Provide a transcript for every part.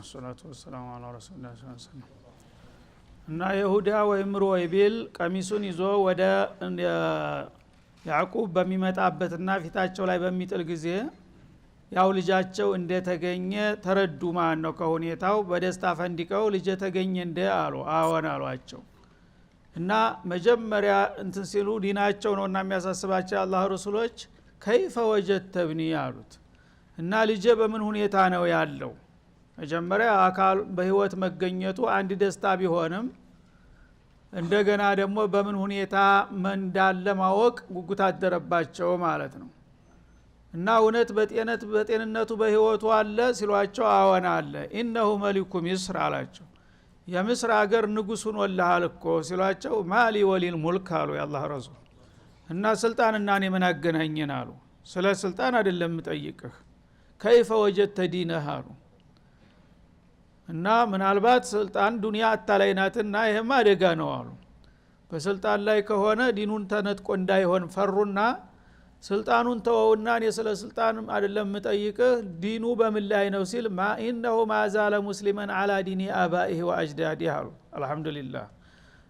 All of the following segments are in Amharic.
ሰላቱ ወሰላሙ ዐላ ረሱሊላህ ሰለላሁ ዐለይሂ ወሰለም እና ይሁዳ ወይም ሮይቤል ቀሚሱን ይዞ ወደ ያዕቁብ በሚመጣበትና ፊታቸው ላይ በሚጥል ጊዜ ያው ልጃቸው እንደተገኘ ተረዱ ማን ነው ከሁኔታው በደስታ ፈንዲቀው ልጅ ተገኘ እንደ አሉ አዎን አሏቸው እና መጀመሪያ እንትን ሲሉ ዲናቸው ነውና የሚያሳስባቸው አላህ ረሱሎች ከይፈ ወጀተብኒ ያሉት እና ልጅ በምን ሁኔታ ነው ያለው መጀመሪያ አካል በህይወት መገኘቱ አንድ ደስታ ቢሆንም እንደገና ደግሞ በምን ሁኔታ እንዳለ ማወቅ ጉጉት አደረባቸው ማለት ነው እና እውነት በጤንነቱ በህይወቱ አለ ሲሏቸው አዎን አለ ኢነሁ መሊኩ ሚስር አላቸው የምስር ሀገር ንጉሱን ወልሃል እኮ ሲሏቸው ማሊ ወሊል ሙልክ አሉ የአላህ ረሱል እና ስልጣንና እኔ ምን አገናኘን አሉ ስለ ስልጣን አይደለም ጠይቅህ ከይፈ ወጀተ ዲነህ አሉ እና ምናልባት ስልጣን ዱንያ አታላይናትና ይሄማ አደጋ ነው አሉ በስልጣን ላይ ከሆነ ዲኑን ተነጥቆ እንዳይሆን ፈሩና ስልጣኑን ተወውና እኔ ስለ ስልጣን አይደለም ጠይቅህ ዲኑ በምን ላይ ነው ሲል ማ ኢነሁ ማዛለ ሙስሊመን አላ ዲኒ አባኢሂ ወአጅዳዲሂ አሉ አልহামዱሊላህ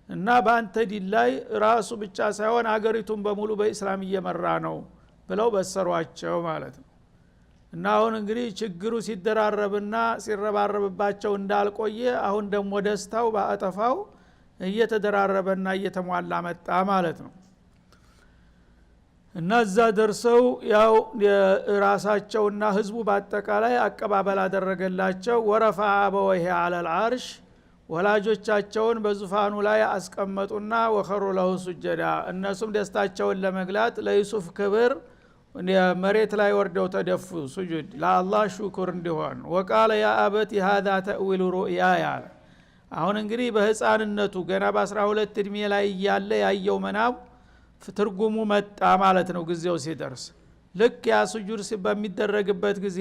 እና ባንተ ዲን ላይ ራሱ ብቻ ሳይሆን አገሪቱን በሙሉ በእስላም እየመራ ነው ብለው በሰሯቸው ማለት ነው እና አሁን እንግዲህ ችግሩ ሲደራረብና ሲረባረብባቸው እንዳልቆየ አሁን ደግሞ ደስታው ባጠፋው እየተደራረበና እየተሟላ መጣ ማለት ነው እና እዛ ደርሰው ያው ራሳቸውና ህዝቡ በአጠቃላይ አቀባበል አደረገላቸው ወረፋ አበወይሂ አለል አርሽ ወላጆቻቸውን በዙፋኑ ላይ አስቀመጡና ወኸሩ ለሁ ሱጀዳ እነሱም ደስታቸውን ለመግላት ለዩሱፍ ክብር መሬት ላይ ወርደው ተደፉ ሱጁድ ለአላህ ሹክር እንዲሆን ወቃለ ያ አበቲ هذا تأويل رؤياي አሁን እንግዲህ በህፃንነቱ ገና በ12 እድሜ ላይ ያለ ያየው መናብ ትርጉሙ መጣ ማለት ነው ጊዜው ሲደርስ ልክ ያ ሱጁድ በሚደረግበት ጊዜ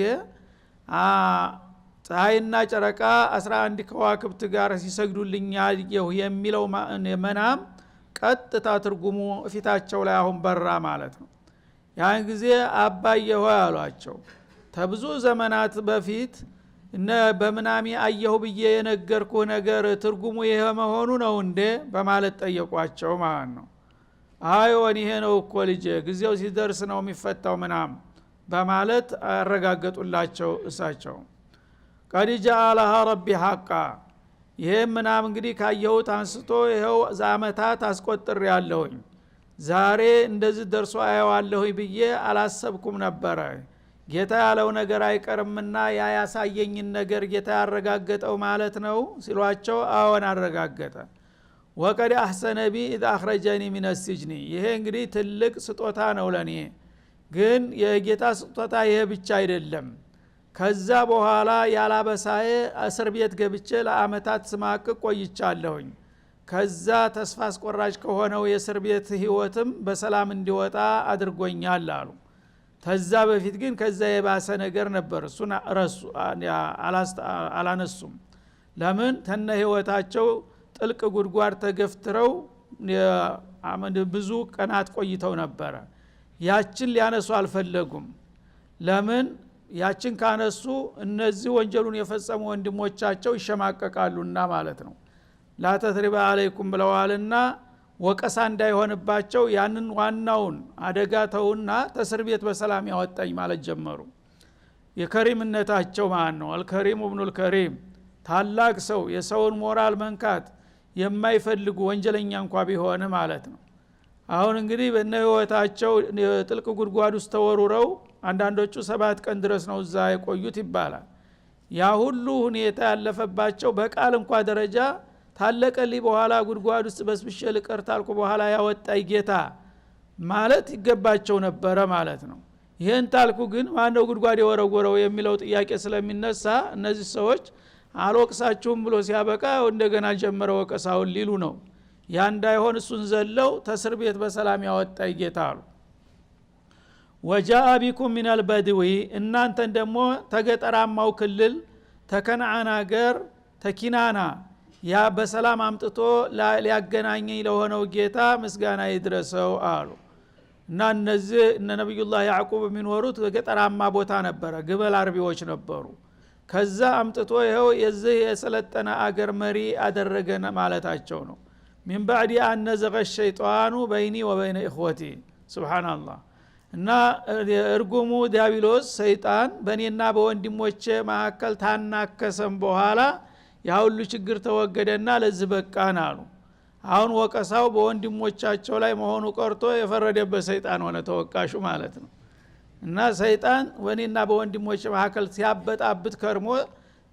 ፀሐይና ጨረቃ 11 ከዋክብት ጋር ሲሰግዱልኝ ያየው የሚለው መናም ቀጥታ ትርጉሙ ፊታቸው ላይ አሁን በራ ማለት ነው ያን ጊዜ አባዬ ሆይ አሏቸው ተብዙ ዘመናት በፊት እነ በመናሚ አየሁ ብዬ የነገርኩ ነገር ትርጉሙ ይሄ መሆኑ ነው እንደ በማለት ጠየቋቸው ማለት ነው አይወን ይሄ ነው እኮ ልጅ ጊዜው ሲደርስ ነው የሚፈታው መናም በማለት አረጋገጡላቸው እሳቸው ቀድ ጀዐለሃ ረቢ ሐቃ ይሄ መናም እንግዲህ ካየሁት አንስቶ ይሄው ዛመታት አስቆጥር ያለሁኝ ዛሬ እንደዚህ ደርሶ አየዋለሁኝ ብዬ አላሰብኩም ነበር ጌታ ያለው ነገር አይቀርምና ያ ያሳየኝን ነገር ጌታ ያረጋገጠው ማለት ነው ሲሏቸው አዎን አረጋገጠ ወቀድ አህሰነ ቢ ኢዝ አኽረጀኒ ሚነ ሲጅኒ ይሄ እንግዲህ ትልቅ ስጦታ ነው ለኔ ግን የጌታ ስጦታ ይሄ ብቻ አይደለም ከዛ በኋላ ያላበሳዬ እስር ቤት ገብቼ ለአመታት ስማቅ ቆይቻለሁኝ ከዛ ተስፋ አስቆራጭ ከሆነው የእስር ቤት ህይወትም በሰላም እንዲወጣ አድርጎኛል አሉ ተዛ በፊት ግን ከዛ የባሰ ነገር ነበር እሱን ረሱ አላነሱም ለምን ተነ ህይወታቸው ጥልቅ ጉድጓድ ተገፍትረው ብዙ ቀናት ቆይተው ነበር ያችን ሊያነሱ አልፈለጉም ለምን ያችን ካነሱ እነዚህ ወንጀሉን የፈጸሙ ወንድሞቻቸው ይሸማቀቃሉና ማለት ነው ላተትሪባ አለይኩም ብለዋልና ወቀሳ እንዳይሆንባቸው ያንን ዋናውን አደጋ ተውና ተስር ቤት በሰላም ያወጣኝ ማለት ጀመሩ የከሪምነታቸው ማን ነው አልከሪም ኢብኑል ከሪም ታላቅ ሰው የሰውን ሞራል መንካት የማይፈልጉ ወንጀለኛ እንኳን ቢሆን ማለት ነው አሁን እንግዲህ በነህይወታቸው ጥልቅ ጉድጓድ ውስጥ ተወሩረው አንዳንዶቹ 7 ቀን ድረስ ነው እዛ የቆዩት ይባላል ያ ሁሉ ሁኔታ ያለፈባቸው በቃል እንኳን ደረጃ ታለቀልኝ በኋላ ጉድጓድ ውስጥ በስብሸል ቀርታልኩ በኋላ ያወጣይ ጌታ ማለት ይገባቸው ነበር ማለት ነው ይሄን ታልኩ ግን ማነው ጉድጓድ የወረወረው የሚለው ጥያቄ ስለሚነሳ እነዚህ ሰዎች አልወቅሳችሁም ብሎ ሲያበቃ እንደገና ጀመረ ወቀሳውን ሊሉ ነው ያ እንዳይሆን እሱን ዘለው ተስር ቤት በሰላም ያወጣይ ጌታ አሉ ወጃአ ቢኩም ሚነል በድዊ እናንተን ደግሞ ተገጠራማው ክልል ተከነዓና ገር ተኪናና ያ በሰላም አምጥቶ ሊያገናኘኝ ለሆነው ጌታ ምስጋና ይድረሰው አሉ እና እነዚህ እነ ነብዩላህ ያዕቁብ የሚኖሩት በገጠራማ ቦታ ነበረ ግበል አርቢዎች ነበሩ ከዛ አምጥቶ ይሄው የዚህ የሰለጠነ አገር መሪ አደረገን ማለታቸው ነው من بعد أن نزغ الشيطان بيني وبين إخوتي سبحان الله እና እርጉሙ ዲያብሎስ ሰይጣን በእኔና በወንድሞቼ መካከል ታናከሰም በኋላ ያ ሁሉ ችግር ተወገደና ለዚህ በቃን አሉ አሁን ወቀሳው በወንድሞቻቸው ላይ መሆኑ ቀርቶ የፈረደበት ሰይጣን ሆነ ተወቃሹ ማለት ነው እና ሰይጣን በእኔና በወንድሞቼ መካከል ሲያበጣብጥ ከርሞ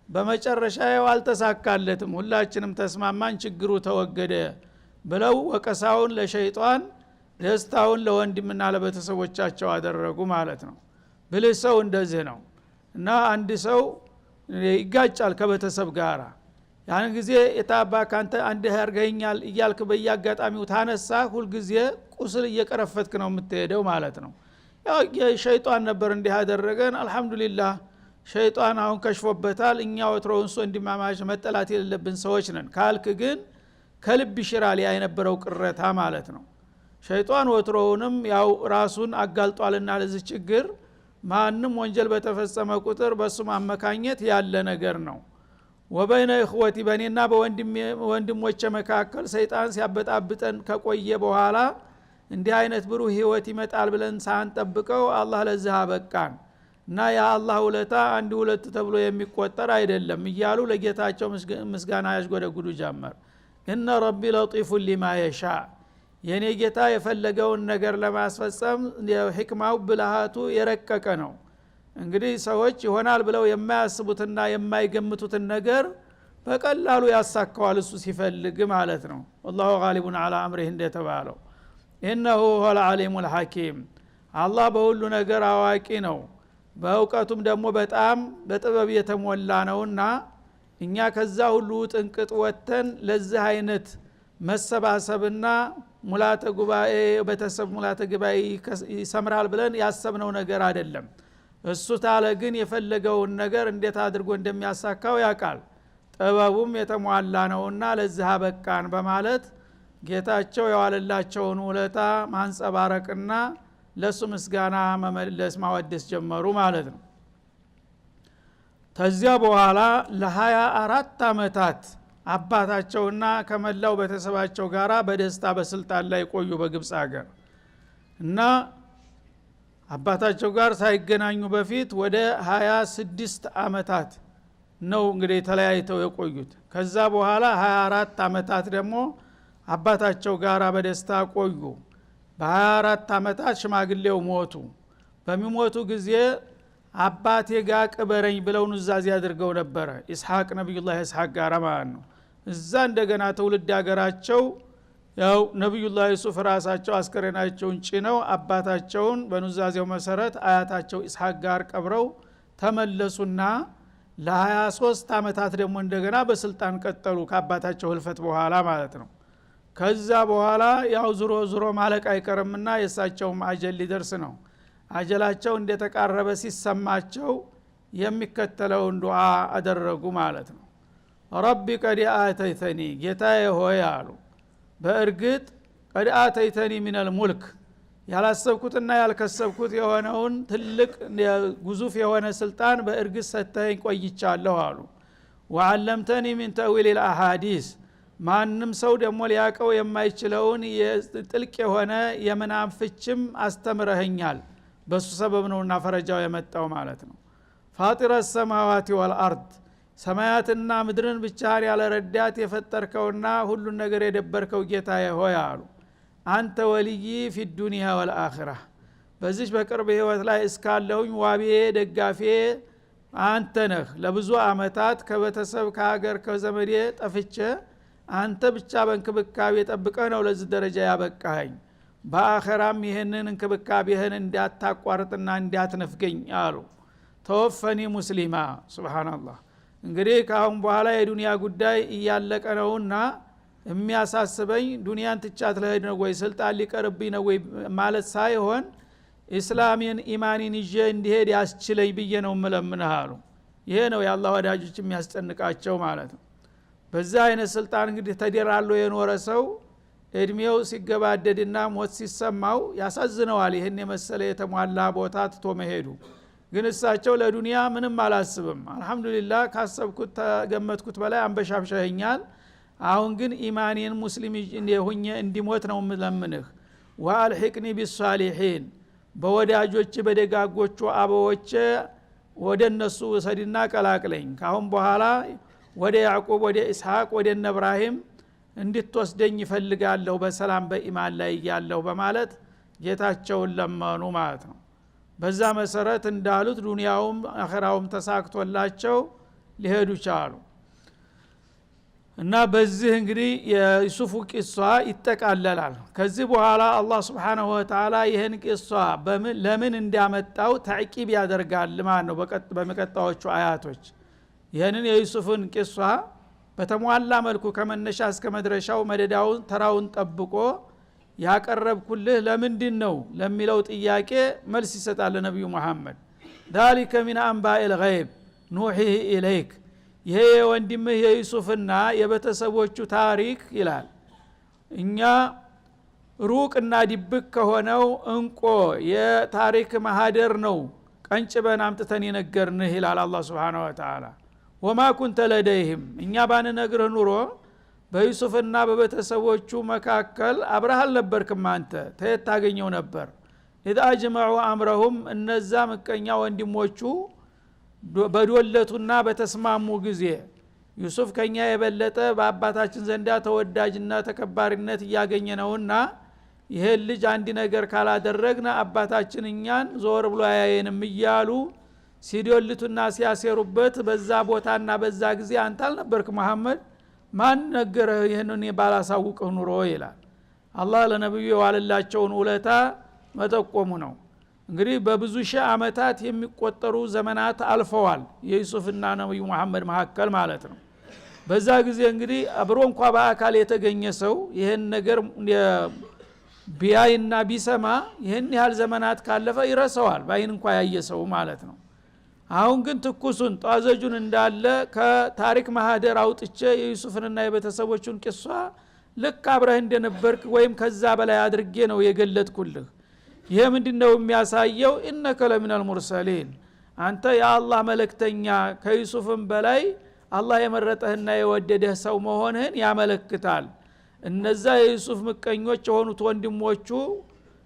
በመጨረሻ አልተሳካለትም ሁላችንም ተስማማን ችግሩ ተወገደ ብለው ወቀሳውን ለሸይጣን ደስታውን ለወንድምና ለቤተሰቦቻቸው አደረጉ ማለት ነው ብልህ ሰው እንደዚህ ነው እና አንድ ሰው ይጋጫል ከቤተሰብ ጋር ያን ጊዜ የታባ ካንተ አንድ ያርገኛል እያልክ በያጋጣሚው ታነሳ ሁሉ ጊዜ ቁስል እየቀረፈትክ ነው የምትሄደው ማለት ነው ያው የሸይጣን ነበር እንዲህ ያደረገን አልহামዱሊላህ ሸይጣን አሁን ከሽፎበታል እኛ ወትሮውን ሰው እንዲማማሽ መጠላት የሌለብን ሰዎች ነን ካልክ ግን ከልብ ይሽራል የነበረው ቅረታ ማለት ነው ሸይጣን ወትሮውንም ያው ራሱን አጋልጧልና ለዚህ ችግር ማንንም ወንጀል በተፈጸመ ቁጥር በሱ ማመካኘት ያለ ነገር ነው ወበይነ እخوتي በኔና በወንድሞቼ መካከል ሰይጣን ሲያበጣብጠን ከቆየ በኋላ እንዲህ አይነት ብሩህ ህይወት ይመጣል ብለን ሳንጠብቀው አላህ ለዚህ አበቃን እና ያ አላህ ውለታ አንድ ሁለት ተብሎ የሚቆጠር አይደለም እያሉ ለጌታቸው ምስጋና ያስጎደጉዱ ጀመር እነ ረቢ ለጢፉ ሊማ የሻ የኔ ጌታ የፈለገውን ነገር ለማስፈጸም የህክማው ብልሃቱ የረቀቀ ነው እንግዲህ ሰዎች ይሆናል ብለው የማያስቡትና የማይገምቱትን ነገር በቀላሉ ያሳካዋል እሱ ሲፈልግ ማለት ነው والله غالب على امره እንደተባለው انه هو العليم الحكيم አላህ በሁሉ ነገር አዋቂ ነው በእውቀቱም ደግሞ በጣም በጥበብ የተሞላ ነውና እኛ ከዛ ሁሉ ጥንቅጥ ወተን ለዚህ አይነት መሰባሰብና ሙላተ ጉባኤ በተሰብ ሙላተ ጉባኤ ይሰምራል ብለን ያሰብነው ነገር አይደለም እሱ ታለ ግን የፈለገውን ነገር እንዴት አድርጎ እንደሚያሳካው ያውቃል ጥበቡም የተሟላ ነውና ለዚህ አበቃን በማለት ጌታቸው ያዋለላቸውን ውለታ ማንጸባረቅና ለሱ ምስጋና መመለስ ማወደስ ጀመሩ ማለት ነው ተዚያ በኋላ ለ24 አመታት አባታቸውና ከመላው ቤተሰባቸው ጋራ በደስታ በስልጣን ላይ ቆዩ በግብጽ ሀገር እና አባታቸው ጋር ሳይገናኙ በፊት ወደ 26 አመታት ነው እንግዲህ ተለያይተው የቆዩት ከዛ በኋላ 24 አመታት ደግሞ አባታቸው ጋራ በደስታ ቆዩ በ24 አመታት ሽማግሌው ሞቱ በሚሞቱ ጊዜ አባቴ ጋር ቅበረኝ ብለው ኑዛዜ አድርገው ነበር ኢስሐቅ ነብዩላህ ኢስሐቅ ጋር ማለት ነው እዛ እንደገና ትውልድ ሀገራቸው ያው ነብዩላህ ዩሱፍ ራሳቸው አስከሬናቸውን ጭነው አባታቸውን በኑዛዜው መሰረት አያታቸው ኢስሐቅ ጋር ቀብረው ተመለሱና ለ23 አመታት ደግሞ እንደገና በስልጣን ቀጠሉ ከአባታቸው ህልፈት በኋላ ማለት ነው ከዛ በኋላ ያው ዙሮ ማለቅ አይቀርምና የሳቸውም አጀል ሊደርስ ነው አጀላቸው እንደተቃረበ ሲሰማቸው የሚከተለውን ዱዓ አደረጉ ማለት ነው ረቢ ቀድ አተይተኒ ጌታዬ ሆይ አሉ በእርግጥ ቀድ አተይተኒ ሚነል ሙልክ ያላሰብኩትና ያልከሰብኩት የሆነውን ትልቅ ግዙፍ የሆነ ስልጣን በእርግጥ ሰተኝ ቆይቻለሁ አሉ ወዓለምተኒ ሚን ተዊል አልአሐዲስ ማንም ሰው ደግሞ ሊያቀው የማይችለውን ጥልቅ የሆነ የመናም ፍችም አስተምረህኛል በሱ ሰበብ ነውና ፈረጃው የመጣው ማለት ነው ፋጢረ السماوات والارض ሰማያትና ምድርን ብቻህን ያለ ረዳት የፈጠርከውና ሁሉን ነገር የደበርከው ጌታዬ ሆይ አሉ አንተ ወልይ في الدنيا والآخرة በዚህ በቅርብ ህይወት ላይ እስካለሁኝ ዋቤ ደጋፌ አንተ ነህ ለብዙ አመታት ከቤተሰብ ከሀገር ከዘመዴ ጠፍቼ አንተ ብቻ በእንክብካቤ ጠብቀህ ነው ለዚህ ደረጃ ያበቃኸኝ በአኺራም ይሄንን እንክብካቤህን እንዳታቋርጥና እንዳትነፍገኝ አሉ ተወፈኒ ሙስሊማ ሱብሃንአላህ እንግዲህ ካሁን በኋላ የዱንያ ጉዳይ እያለቀ ነውና የሚያሳስበኝ ዱንያን ትቻት ለሄድ ነው ወይ ስልጣን ሊቀርብኝ ነው ወይ ማለት ሳይሆን እስላምን ኢማኒን ይዤ እንዲሄድ ያስችለኝ ብዬ ነው መለምነህ አሉ ይሄ ነው የአላህ ወዳጆች የሚያስጨንቃቸው ማለት ነው በዛ አይነት ስልጣን እንግዲህ ተደራሎ የኖረ ሰው እድሜው ሲገባደድና ሞት ሲሰማው ያሳዝነዋል ይሄን የመሰለ የተሟላ ቦታ ትቶ መሄዱ ግን እሳቸው ለዱንያ ምንም አላስብም አልহামዱሊላህ ካሰብኩት ተገመትኩት በላይ አንበሻብሻኛል አሁን ግን ኢማኔን ሙስሊም ሆኜ እንዲሞት ነው የምለምንህ ወአልሂቅኒ ቢሷሊሂን በወዳጆች በደጋጎቹ አበዎች ወደነሱ ወሰድና ቀላቅለኝ ካሁን በኋላ ወደ ያዕቆብ ወደ ኢስሐቅ ወደ ኢብራሂም እንድትወስደኝ ይፈልጋለሁ በሰላም በኢማን ላይ ያለው በማለት ጌታቸውን ለመኑ ማለት ነው በዛ መሰረት እንዳሉት ዱንያውም አኺራውም ተሳክቶላቸው ሊሄዱ ቻሉ እና በዚህ እንግዲህ የዩሱፍ ቂሷ ይጠቃለላል ከዚህ በኋላ አላህ Subhanahu Wa Ta'ala ይሄን ቂሷ ለምን እንዳመጣው ተዕቂብ ያደርጋል ማለት ነው በመቀጣዮቹ አያቶች ይሄንን የዩሱፍን ቂሷ በተሟላ መልኩ ከመነሻ እስከ መድረሻው መደዳውን ተራውን ጠብቆ ያቀረብኩልህ ለምንድነው ለሚለው ጥያቄ መልስ ይሰጣል ነብዩ መሐመድ ذلك من انباء الغيب نوحيه اليك ይሄ ወንድምህ የዩሱፍና የበተሰቦቹ ታሪክ ይላል እኛ ሩቅና ድብቅ ከሆነው እንቆ የታሪክ ማህደር ነው ቀንጭበን አምጥተን የነገርንህ ይላል አላህ Subhanahu Wa Ta'ala وما كنت لديهم እኛ ባንነግርህ ኑሮ በዩሱፍና በበተሰቦቹ መካከል አብረሃል ነበርክም አንተ ተየት ታገኘው ነበር اذا اجمعوا امرهم እነዛ መቀኛ ወንድሞቹ በዶለቱና በተስማሙ ጊዜ ዩሱፍ ከኛ የበለጠ በአባታችን ዘንዳ ተወዳጅና ተከባሪነት ያገኘ ነውና ይሄ ልጅ አንድ ነገር ካላደረግና አባታችን እኛን ዞር ብሎ ያየንም ይያሉ ሲዶልቱና ሲያሰሩበት በዛ ቦታና በዛ ጊዜ አንተ አልነበርክ መሐመድ ማን ነገረ ይሄንን ባላሳውቅህ ኑሮ ይላል አላህ ለነብዩ የዋለላቸውን ውለታ መጠቆሙ ነው እንግዲህ በብዙ ሺህ አመታት የሚቆጠሩ ዘመናት አልፈዋል የዩሱፍና ነብዩ መሐመድ መሐከል ማለት ነው በዛ ጊዜ እንግዲህ አብሮ እንኳን በአካል የተገኘ ሰው ይሄን ነገር ቢያይና ቢሰማ ይሄን ያህል ዘመናት ካለፈ ይረሳዋል ባይን እንኳን ያየ ሰው ማለት ነው አሁን ግን ትኩሱን ጧዘጁን እንዳለ ከታሪክ ማህደር አውጥቼ የዩሱፍንና የበተሰቦቹን ቂሷ ልክ አብረህ እንደነበርክ ወይም ከዛ በላይ አድርጌ ነው የገለጥኩልህ ይሄ ምንድነው የሚያሳየው ኢነከ ለሚነል ሙርሰሊን አንተ የአላህ መልእክተኛ ከዩሱፍም በላይ አላህ የመረጠህና የወደደህ ሰው መሆንህን ያመለክታል እነዛ የዩሱፍ ምቀኞች የሆኑት ወንድሞቹ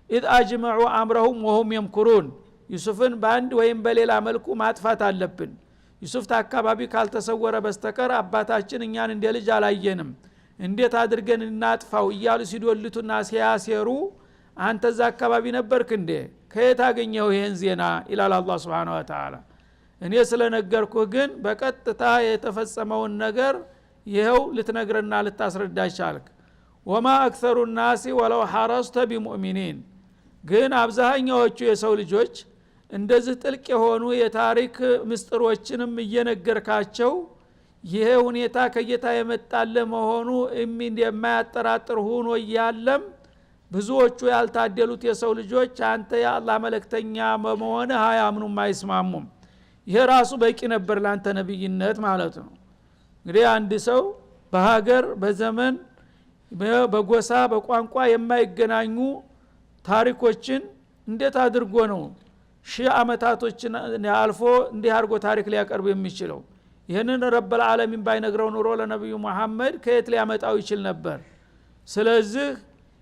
اذ اجمعوا امرهم وهم يمكرون ዩሱፍን በአንድ ወይም በሌላ መልኩ ማጥፋት አለብን ዩሱፍ ታካባቢ ካልተሰወረ በስተቀር አባታችን እኛን እንደ ልጅ አላየንም እንዴት አድርገን እናጥፋው እያሉ ሲዶልቱና ሲያሰሩ አንተ ዛ አካባቢ ነበርክ እንዴ ከየት አገኘው ይሄን ዜና ኢላላ አላህ Subhanahu Wa Ta'ala እኔ ስለነገርኩህ ግን በቀጥታ የተፈጸመውን ነገር ይሄው ልትነግረና ልታስረዳሽ አልክ ወማ አክሰሩ الناس ولو حرصت بمؤمنين ግን አብዛኛዎቹ የሰው ልጆች እንደዚህ ጥልቅ የሆኑ የታሪክ ምስጥሮችንም እየነገርካቸው ይሄ ሁኔታ ከጌታ የመጣለ መሆኑ የማያጠራጥር ሆኖ ያለም ብዙዎቹ ያልታደሉት የሰው ልጆች አንተ የአላህ መልእክተኛ በመሆንህ አያምኑም አይስማሙም ይሄ ራሱ በቂ ነበር ላንተ ነብይነት ማለት ነው እንግዲህ አንድ ሰው በሀገር በዘመን በጎሳ በቋንቋ የማይገናኙ ታሪኮችን እንዴት አድርጎ ነው ሺህ አመታቶችን አልፎ እንዲህ አድርጎ ታሪክ ሊያቀርብ የሚችለው ይሄንን ረብል ዓለሚን ባይነግረው ኑሮ ለነብዩ መሐመድ ከየት ሊያመጣው ይችል ነበር ስለዚህ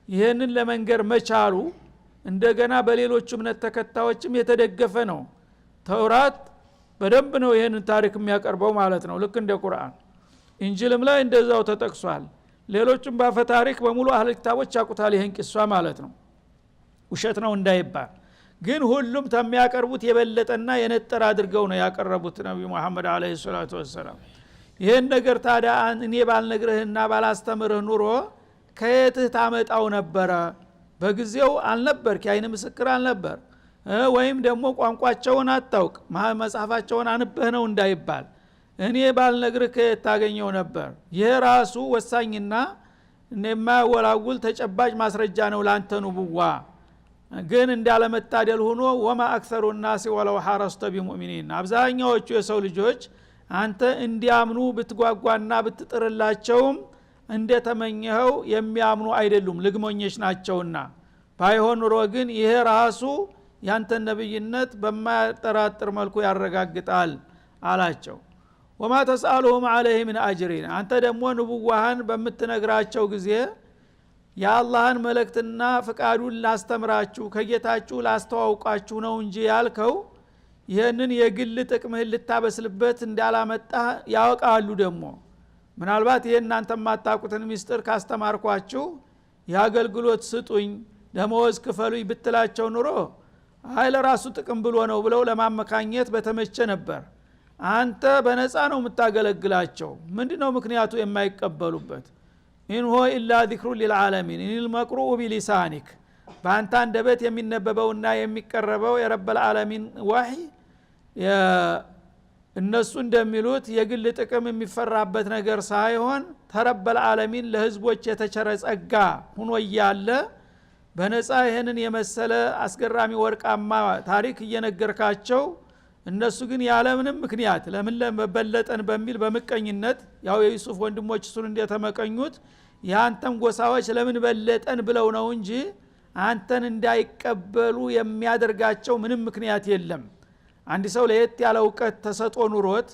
ይሄንን ለመንገር መቻሉ እንደገና በሌሎች እምነት ተከታዮችም የተደገፈ ነው ተውራት በደንብ ነው ይሄንን ታሪክ የሚያቀርበው ማለት ነው ልክ እንደ ቁርአን ኢንጂልም ላይ እንደዛው ተጠቅሷል ሌሎችም ባፈ ታሪክ በሙሉ አህለ ክታቦች ያቁታል ይሄን ቂሷ ማለት ነው ውሸት ነው እንዳይባል ግን ሁሉም ተሚያቀርቡት የበለጠና የነጠረ አድርገው ነው ያቀረቡት ነብዩ መሐመድ አለይሂ ሰላቱ ወሰለም ይሄን ነገር ታዲያ እኔ ባልነግርህና ባላስተምርህ ኑሮ ከየትህ ታመጣው ነበረ በጊዜው አልነበርክ ያይነ ምስክር አልነበር ወይም ደግሞ ቋንቋቸውን አጣውቅ መጽሐፋቸውን አንበህ ነው እንዳይባል እኔ ባልነግርህ ከየታገኘው ነበር ይሄ ራሱ ወሳኝና የማያወላውል ተጨባጭ ማስረጃ ነው ላንተ ኑቡዋ ግን እንዳለመታደል ሆኖ ወማ አክሰሩ الناس ولو حرصت بمؤمنين አብዛኛዎቹ የሰው ልጆች አንተ እንዲያምኑ ብትጓጓና ብትጥርላቸውም እንደተመኘኸው የሚያምኑ አይደሉም ልግሞኞች ናቸውና ባይሆን ኑሮ ግን ይሄ ራሱ ያንተ ነብይነት በማያጠራጥር መልኩ ያረጋግጣል አላቸው። ወማ ተስአሉሁም ዐለይሂ ሚን አጅሪን አንተ ደግሞ ንቡዋህን በምትነግራቸው ጊዜ የአላህን መልእክትና ፍቃዱን ላስተምራችሁ ከጌታችሁ ላስተዋውቃችሁ ነው እንጂ ያልከው ይህንን የግል ጥቅምህን ልታበስልበት እንዳላመጣ ያወቃሉ። ደግሞ ምናልባት ይሄን እናንተ ማታቁትን ሚስጥር ካስተማርኳችሁ የአገልግሎት ስጡኝ ደመወዝ ክፈሉኝ ብትላቸው ኑሮ አይ ለራሱ ጥቅም ብሎ ነው ብለው ለማመካኘት በተመቸ ነበር። አንተ በነፃ ነው የምታገለግላቸው። ምንድነው ምክንያቱ የማይቀበሉበት? ኢንሆ ኢላ ዚክሩ ሊልዓለሚን ኢኒል መቅሩኡ ቢሊሳኒክ በአንተ አንደበት የሚነበበውና የሚቀረበው የረበል ዓለሚን ወህይ እነሱ እንደሚሉት የግል ጥቅም የሚፈራበት ነገር ሳይሆን ተረበል ዓለሚን ለህዝቦች የተቸረ ጸጋ ሆኖ እያለ በነፃ ይህንን የመሰለ አስገራሚ ወርቃማ ታሪክ እየነገርካቸው እነሱ ግን ያለምንም ምክንያት ለምን ለመበለጠን በሚል በመቀኝነት ያው የዩሱፍ ወንድሞች እሱን እንደተመቀኙት ያንተም ጎሳዎች ለምን በለጠን ብለው ነው እንጂ አንተን እንዳይቀበሉ የሚያደርጋቸው ምንም ምክንያት የለም። አንድ ሰው ለየት ያለ እውቀት ተሰጦ ኑሮት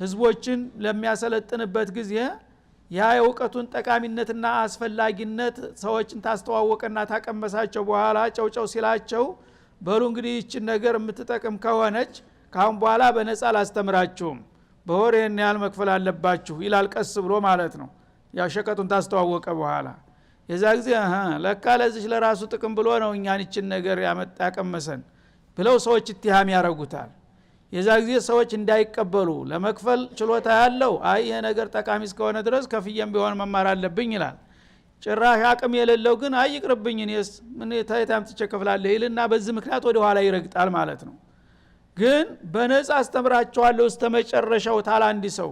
ህዝቦችን ለሚያሰለጥንበት ጊዜ ያ የእውቀቱን ጠቃሚነትና አስፈላጊነት ሰዎችን ታስተዋወቀና ታቀመሳቸው በኋላ ጨውጨው ሲላቸው በሉ እንግዲህ ይህችን ነገር የምትጠቅም ከሆነች ካሁን በኋላ በነፃ ላስተምራችሁም በወር ይህን ያህል መክፈል አለባችሁ ይላል ቀስ ብሎ ማለት ነው። ያ ሸቀጡን ታስተዋወቀ በኋላ የዛ ጊዜ ለካ ለዚህ ለራሱ ጥቅም ብሎ ነው እኛን ይህችን ነገር ያቀመሰን ብለው ሰዎች ኢትሃም ያረጉታል። የዛ ጊዜ ሰዎች እንዳይቀበሉ ለመክፈል ችሎታ ያለው አይ ይሄ ነገር ጠቃሚ እስከሆነ ድረስ ከፍየም ቢሆን መማር አለብኝ ይላል። ጭራሽ አቅም የሌለው ግን አይቅርብኝ እኔስ ምን ታይታም ተቸከፍላለህ ይልና በዚህ ምክንያት ወደ ኋላ ይረግጣል ማለት ነው። ግን በነፃ አስተምራቸዋለሁ እስተመጨረሻው ታላ አንዲ ሰው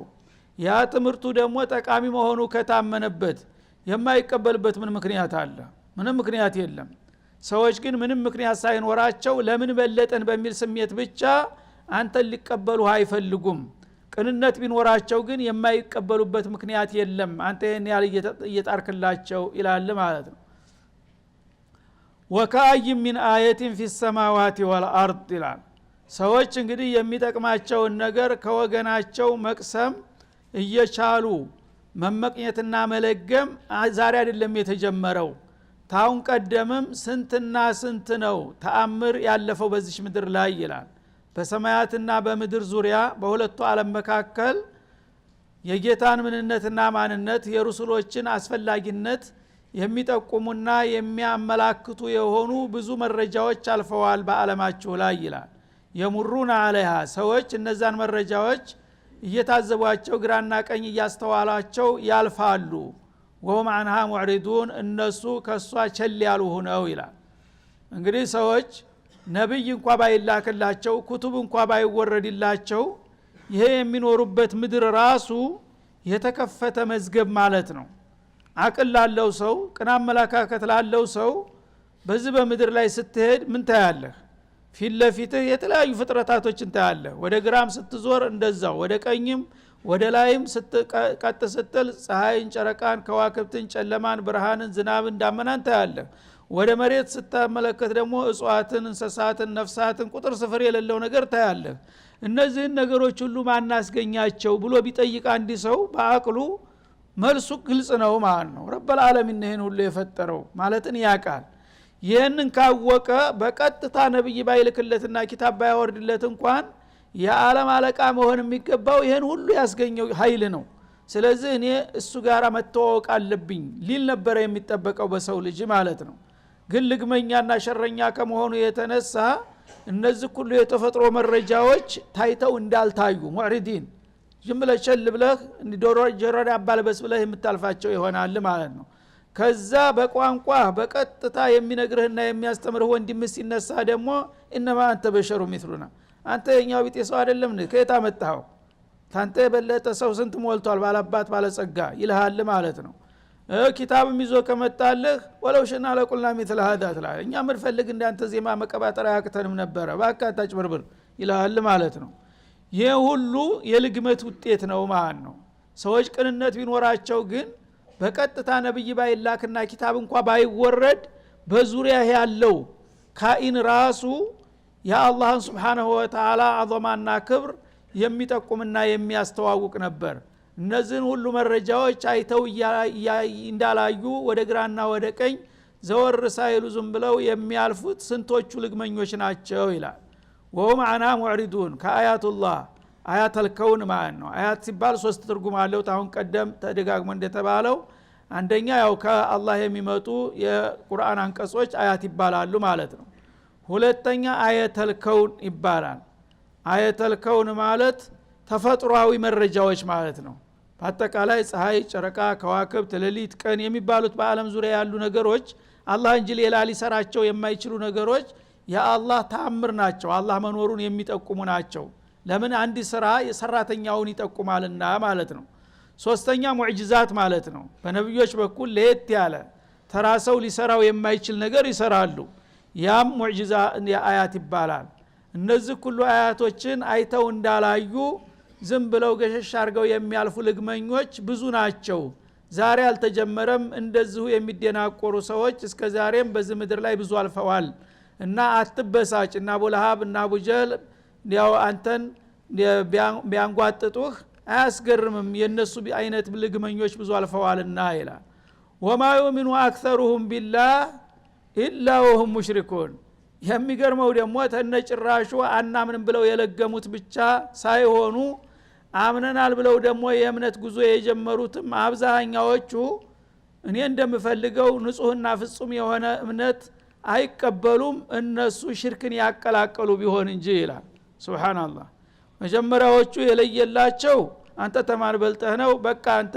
ያ ትምህርቱ ደግሞ ጠቃሚ መሆኑ ከታመነበት የማይቀበልበት ምን ምክንያት አለ? ምንም ምክንያት የለም። ሰዎች ግን ምንም ምክንያት ሳይኖራቸው ለምን በለጠን በሚል ስሜት ብቻ አንተን ሊቀበሉ አይፈልጉም። ቅንነት ቢኖራቸው ግን የማይቀበሉበት ምክንያት የለም። አንተ ይሄን ያህል እየጣርክላቸው ይላል ማለት ነው። ወካይ ሚን አየቲን ፊ ሰማዋቲ ወልአርድ ይላል። ሰዎች እንግዲህ የሚጠቅማቸውን ነገር ከወገናቸው መቅሰም እየቻሉ መመቅኘትና መለገም ዛሬ አይደለም የተጀመረው። ታውን ቀደምም ስንትና ስንት ነው ተአምር ያለፈው በዚህ ምድር ላይ ይላል። በሰማያትና በምድር ዙሪያ በሁለቱ ዓለም መካከል የጌታን ምንነትና ማንነት የሩሱሎችን አስፈላጊነት የሚጠቁሙና የሚያመላክቱ የሆኑ ብዙ መረጃዎች አልፈዋል በዓለማችሁ ላይ ይላል። የሙሩና አለይሃ ሰዎች እነዛን መረጃዎች እየታዘቧቸው ግራና ቀኝ እያስተዋላቸው ያልፋሉ። ወሁም አንሃ ሙዕሪዱን እነሱ ከሷ ቸል ያሉ ሆነው ይላል። እንግዲህ ሰዎች ነብይ እንኳን ባይላክላቸው ኩቱብ እንኳን ባይወረድላቸው ይሄ የሚኖሩበት ምድር ራሱ የተከፈተ መዝገብ ማለት ነው። አቅል ላለው ሰው ቅን አመለካከት ላለው ሰው በዚህ በምድር ላይ ስትሄድ ምን ታያለህ? ፊት ለፊትህ የተለያዩ ፍጥረታቶችን ታያለህ። ወደ ግራም ስትዞር እንደዛው፣ ወደ ቀኝም ወደ ላይም ቀጥ ስትል ፀሐይን፣ ጨረቃን፣ ከዋክብትን፣ ጨለማን፣ ብርሃንን፣ ዝናብን፣ ዳመናን ታያለህ። ወደ መሬት ስትመለከት ደግሞ እጽዋትን፣ እንስሳትን፣ ነፍሳትን ቁጥር ስፍር የሌለው ነገር ታያለህ። እነዚህን ነገሮች ሁሉ ማናስገኛቸው ብሎ ቢጠይቅ አንዲ ሰው በአቅሉ መልሱ ግልጽ ነው ማለት ነው። ረበል ዓለሚን ይሄን ሁሉ የፈጠረው ማለትን ያቃል። ይህንን ካወቀ በቀጥታ ነብይ ባይልክለትና ኪታብ ባያወርድለት እንኳን የዓለም አለቃ መሆን የሚገባው ይህን ሁሉ ያስገኘው ኃይል ነው። ስለዚህ እኔ እሱ ጋር መተዋወቅ አለብኝ ሊል ነበረ የሚጠበቀው በሰው ልጅ ማለት ነው። ግን ልግመኛና ሸረኛ ከመሆኑ የተነሳ እነዚህ ሁሉ የተፈጥሮ መረጃዎች ታይተው እንዳልታዩ ሙዕሪዲን ዝም ብለህ ቸል ብለህ ዶሮ ጀሮ አባልበስ ብለህ የምታልፋቸው ይሆናል ማለት ነው። ከዛ በቋንቋ በቀጥታ የሚነግርህና የሚያስተምርህ ወንድም ሲነሳ ደግሞ ኢነማ አንተ በሸሩ ሚስሉና አንተ የኛው ቢጤ ሰው አይደለም እንዴ? ከየት አመጣኸው? ታንተ የበለጠ ሰው ስንት ሞልቷል ባላባት ባለጸጋ ይልሃል ማለት ነው። ኪታብም ይዞ ከመጣልህ ወለው ሽና ለቁልና ሚስለ هذا ትላለህ። እኛ ምንፈልግ እንዳንተ ዜማ መቀባጠር ያቅተንም ነበረ ባካታች በርብር ይልሃል ማለት ነው። ይሄ ሁሉ የልግመት ውጤት ነው ማለት ነው። ሰዎች ቅንነት ቢኖራቸው ግን በቀጥታ ነብይ ባይላክና ኪታብ እንኳን ባይወረድ በዙሪያ ያለው ካኢን ራሱ የአላህን Subhanahu Wa Ta'ala አዘማና ክብር የሚጠቁምና የሚያስተዋውቅ ነበር። እነዚህን ሁሉ መረጃዎች አይተው እንዳላዩ ወደ ግራና ወደ ቀኝ ዘወር ሳይሉ ዝም ብለው የሚያልፉት ስንቶቹ ልግመኞች ናቸው ይላል። ወሁም አና ሙዕሪዱን ከአያቱላህ አያተል ከውን ማለት ነው። አያት ሲባል ሶስት ትርጉም አለው። ታሁን ቀደም ተደጋግሞ እንደተባለው አንደኛ ያው ከአላህ የሚመጡ የቁርአን አንቀጾች አያት ይባላሉ ማለት ነው። ሁለተኛ አያተል ከውን ይባላል። አያተል ከውን ማለት ተፈጥሯዊ መረጃዎች ማለት ነው። በአጠቃላይ ፀሐይ፣ ጨረቃ፣ ከዋክብት፣ ሌሊት፣ ቀን የሚባሉት በአለም ዙሪያ ያሉ ነገሮች አላህ እንጂ ሌላ ሊሰራቸው የማይችሉ ነገሮች የአላህ ተአምር ናቸው። አላህ መኖሩን የሚጠቁሙ ናቸው። ለምን አንድ ስራ የሰራተኛውን ይጠቁማልና ማለት ነው። ሶስተኛ ሙዕጂዛት ማለት ነው። በነብዮች በኩል ለየት ያለ ተራሰው ሊሰራው የማይችል ነገር ይሰራሉ። ያም ሙዕጂዛ አያት ይባላል። እነዚህ ሁሉ አያቶችን አይተው እንዳላዩ ዝም ብለው ገሸሽ አርገው የሚያልፉ ልግመኞች ብዙ ናቸው። ዛሬ አልተጀመረም። እንደዚሁ የሚደናቆሩ ሰዎች እስከ ዛሬም በዚህ ምድር ላይ ብዙ አልፈዋል እና አትበሳጭ እና አቡለሃብ እና አቡጀል ያው አንተን ቢያንጓጥጡህ አያስገርምም። የነሱ አይነት ልግመኞች ብዙ አልፈዋልና ይላል። ወማ yu'minu አክሰሩሁም ቢላህ ኢላ ወሁም ሙሽሪኩን። የሚገርመው ደግሞ ተነጭራሹ አናምንም ብለው የለገሙት ብቻ ሳይሆኑ አምነናል ብለው ደግሞ የእምነት ጉዞ የጀመሩትም አብዛኛዎቹ እኔ እንደምፈልገው ንጹህና ፍጹም የሆነ እምነት አይቀበሉም እነሱ ሽርክን ያቀላቀሉ ቢሆን እንጂ ይላል። ሱብሃንአላህ። መጀመሪያዎቹ የለየላቸው አንተ ተማን በልጠህ ነው በቃ አንተ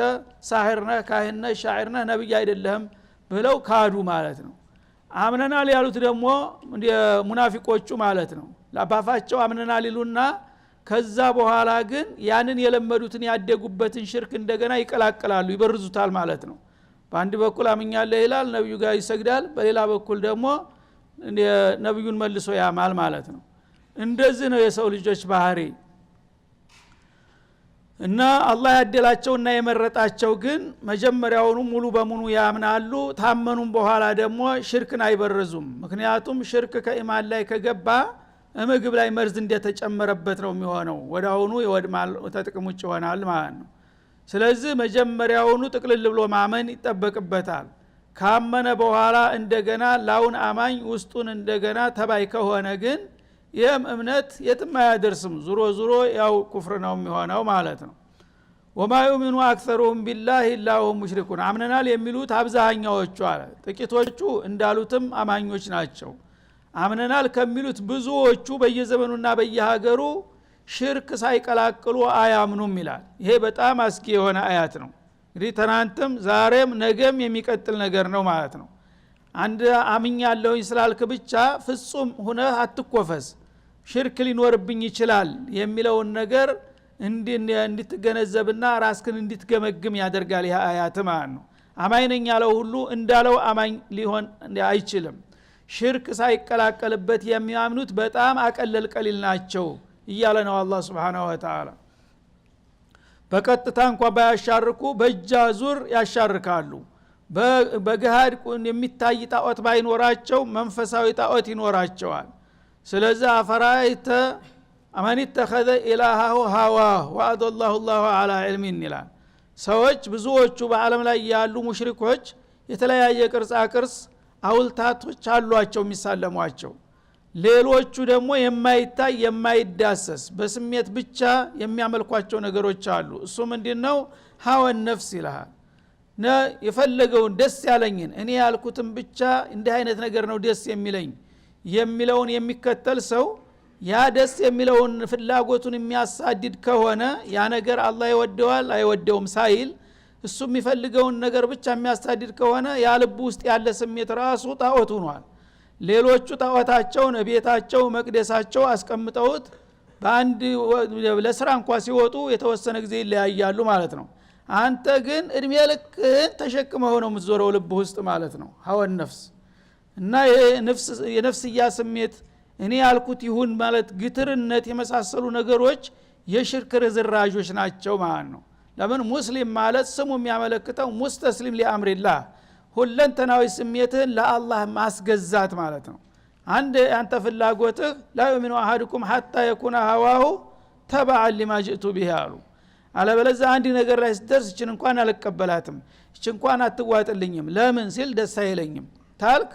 ሳህር ነህ፣ ካህን ነህ፣ ሻዒር ነህ፣ ነብይ አይደለህም ብለው ካዱ ማለት ነው። አምነናል ያሉት ደግሞ ሙናፊቆቹ ማለት ነው። ለአባፋቸው አምነናል ይሉና ከዛ በኋላ ግን ያንን የለመዱትን ያደጉበትን ሽርክ እንደገና ይቀላቀላሉ፣ ይበርዙታል ማለት ነው። በአንድ በኩል አምኛለሁ ይላል፣ ነብዩ ጋር ይሰግዳል፣ በሌላ በኩል ደግሞ ነብዩን መልሶ ያማል ማለት ነው። እንደዚህ ነው የሰው ልጆች ባህሪ። እና አላህ ያደላቸውና የመረጣቸው ግን መጀመሪያውኑ ሙሉ በሙሉ ያምናሉ። ታመኑም በኋላ ደግሞ ሽርክን አይበረዙም። ምክንያቱም ሽርክ ከኢማን ላይ ከገባ ምግብ ላይ መርዝ እንደተጨመረበት ነው የሚሆነው። ወዳውኑ ይወድማል፣ ተጥቅም ውጭ ይሆናል ማለት ነው። ስለዚህ መጀመሪያውኑ ጥቅልል ብሎ ማመን ይጠበቅበታል። ካመነ በኋላ እንደገና ላውን አማኝ ውስጡን እንደገና ተባይ ከሆነ ግን ይህም እምነት የትም አያደርስም። ዙሮ ዙሮ ያው ኩፍር ነው የሚሆነው ማለት ነው። ወማ yu'minu አክሰሩሁም ቢላህ ኢላ ወሁም ሙሽሪኩን። አምነናል የሚሉት አብዛኛዎቹ አለ፣ ጥቂቶቹ እንዳሉትም አማኞች ናቸው። አምነናል ከሚሉት ብዙዎቹ በየዘመኑና በየሀገሩ ሽርክ ሳይቀላቅሉ አያምኑም ይላል። ይሄ በጣም አስጊ የሆነ አያት ነው። እንግዲህ ትናንትም ዛሬም ነገም የሚቀጥል ነገር ነው ማለት ነው። አንድ አምኛለሁኝ ስላልክ ብቻ ፍጹም ሆነህ አትኮፈስ። ሽርክ ሊኖርብኝ ይችላል የሚለውን ነገር እንድትገነዘብና ራስክን እንድትገመግም ያደርጋል። ይህ አያት ማለት ነው። አማኝ ነኝ ያለው ሁሉ እንዳለው አማኝ ሊሆን አይችልም። ሽርክ ሳይቀላቀልበት የሚያምኑት በጣም አቀለል ቀሊል ናቸው እያለ ነው አላህ Subhanahu Wa Ta'ala። በቀጥታ እንኳን ባያሻርኩ በእጅ አዙር ያሻርካሉ። በገሃድ የሚታይ ጣዖት ባይኖራቸው መንፈሳዊ ጣዖት ይኖራቸዋል። ስለዚህ አፈራይተ አማን ተخذ ኢላሃሁ ሀዋ ወአደላሁ الله على علم ይላል። ሰዎች ብዙዎቹ በአለም ላይ ያሉ ሙሽሪኮች የተለያየ ቅርጻ ቅርጽ አውልታቶች አሏቸው የሚሳለሟቸው። ሌሎቹ ደግሞ የማይታይ የማይዳሰስ በስሜት ብቻ የሚያመልኳቸው ነገሮች አሉ። እሱ ምንድነው? ሀወን ነፍስ ይላል። የፈለገውን ደስ ያለኝን እኔ ያልኩትን ብቻ እንዲህ አይነት ነገር ነው ደስ የሚለኝ የሚለውን የሚከተል ሰው ያ ደስ የሚለውን ፍላጎቱን የሚያሳድድ ከሆነ ያ ነገር አላህ ይወደዋል አይወደውም ሳይል እሱ የሚፈልገውን ነገር ብቻ የሚያሳድድ ከሆነ ያ ልብ ውስጥ ያለ ስሜት ራሱ ጣዖት ሆኗል። ሌሎቹ ጣዖታቸውን ቤታቸው መቅደሳቸው አስቀምጠውት በአንድ ለስራ እንኳን ሲወጡ የተወሰነ ጊዜ ይለያያሉ ማለት ነው። አንተ ግን እድሜ ልክህን ተሸክመው ነው የምትዞረው ልብ ውስጥ ማለት ነው። ሀወን ነፍስ እና የነፍስያ ስሜት እኔ ያልኩት ይሁን ማለት ግትርነት የመሳሰሉ ነገሮች የሽርክ ርዝራዦች ናቸው ማለት ነው። ለምን ሙስሊም ማለት ስሙ የሚያመለክተው ሙስተስሊም ሊአምሪላህ ሁለንተናዊ ስሜትህን ለአላህ ማስገዛት ማለት ነው። አንተ ፍላጎትህ لا يؤمن احدكم حتى يكون هواه تبعا لما جئت به አሉ አለበለዚያ አንድ ነገር ላይ ስትደርስ እችን እንኳን አልቀበላትም እችን እንኳን አትዋጥልኝም ለምን ሲል ደስ አይለኝም ታልክ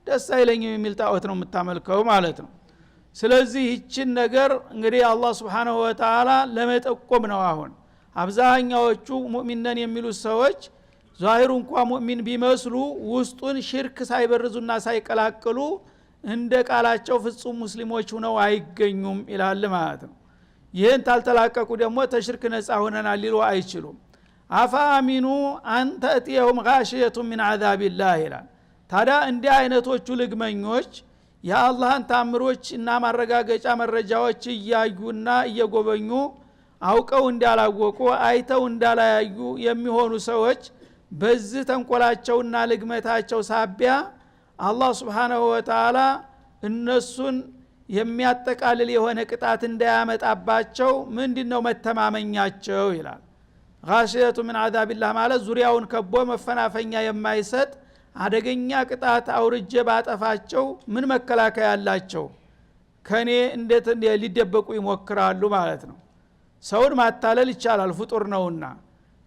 ደስ አይለኝም የሚል ጣዖት ነው የምታመልከው ማለት ነው ስለዚህ እችን ነገር እንግዲህ አላህ Subhanahu Wa Ta'ala ለመጠቆም ነው አሁን አብዛኛዎቹ ሙእሚናን የሚሉ ሰዎች ዛሂሩ እንኳን ሙእሚን ቢመስሉ ውስጡን ሽርክ ሳይበርዙና ሳይቀላቅሉ እንደ ቃላቸው ፍጹም ሙስሊሞች ሆነው አይገኙም ይላል ማለት ነው ይሄን ታልተላቀቁ ደግሞ ተሽርክ ነፃ ሆነናል ሊሉ አይችሉም አፋሚኑ አንተ እቲየሁም ጋሽየቱ ሚን አዛቢላህ ይላል ታዲያ እንዲህ አይነቶቹ ልግመኞች የአላህን ታምሮች እና ማረጋገጫ መረጃዎች እያዩና እየጎበኙ አውቀው እንዳላወቁ አይተው እንዳላያዩ የሚሆኑ ሰዎች በዚህ ተንቆላቸውና ልግመታቸው ሳቢያ አላህ Subhanahu Wa Ta'ala እነሱን የሚያጠቃልል የሆነ ቅጣት እንዳያመጣባቸው ምንድነው መተማመኛቸው ይላል ጋሽየቱ ምን አዛቢላህ ማለት ዙሪያውን ከቦ መፈናፈኛ የማይሰጥ አደገኛ ቅጣት አውርጄ ባጠፋቸው ምን መከላከያ ያላቸው ከኔ እንዴት ሊደበቁ ይሞክራሉ ማለት ነው ሰውን ማታለል ይቻላል ፍጡር ነውና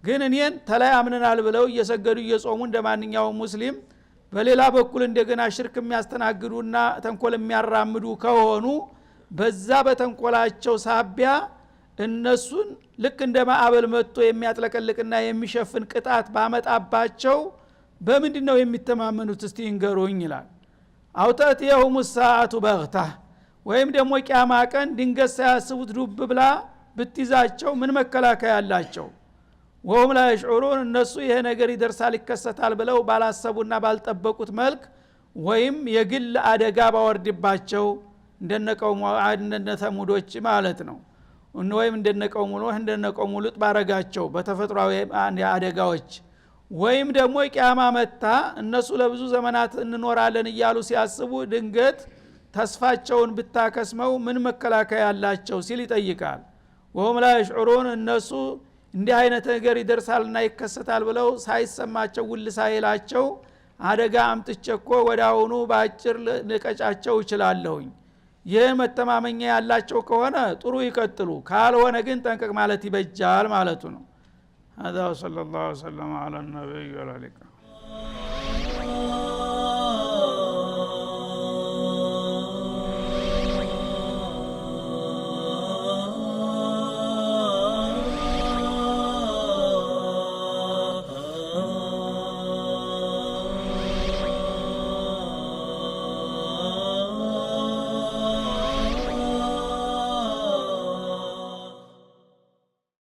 ግን እኔን ተላይ አምነናል ብለው እየሰገዱ እየጾሙ እንደማንኛውም ሙስሊም በሌላ በኩል እንደገና ሽርክ የሚያስተናግዱና ተንኮል የሚያራምዱ ከሆኑ በዛ በተንኮላቸው ሳቢያ እነሱን ልክ እንደ ማዕበል መጥቶ የሚያጥለቀልቅና የሚሸፍን ቅጣት ባመጣባቸው በምንድነው የሚተማመኑት እስቲ እንገሩኝ ይላል አውጣት የሁም ሰዓቱ በግታ ወይም ደግሞ ቂያማ ቀን ድንገት ሳያስቡት ዱብ ብላ ብትይዛቸው ምን መከላከያ ያላቸው ወሁም ላ ይሽዑሩን እነሱ ይሄ ነገር ይደርሳል ይከሰታል ብለው ባላሰቡና ባልጠበቁት መልክ ወይም የግል አደጋ ባወርድባቸው እንደነቀውሙ እንደነተሙዶች ማለት ነው ወይም እንደነቀውሙ ነው እንደነቀውሙ ሉጥ ባረጋቸው በተፈጥሯዊ አደጋዎች ወይም ደግሞ ቂያማ መጣ እነሱ ለብዙ ዘመናት እንኖራለን እያሉ ሲያስቡ ድንገት ተስፋቸውን ብታከስመው ምን መከላከያ ያላቸው ሲል ይጠይቃል ወሁም ላ ይሽዑሩን እነሱ እንዲህ አይነት ነገር ይደርሳልና ይከሰታል ብለው ሳይሰማቸው ውል ሳይላቸው አደጋ አምጥቼኮ ወዳውኑ ባጭር ልቀጫቸው ይችላልሁኝ ይህ መተማመኛ ያላቸው ከሆነ ጥሩ ይቀጥሉ ካልሆነ ግን ጠንቀቅ ማለት ይበጃል ማለቱ ነው هذا صلى الله وسلم على النبي وعلى اله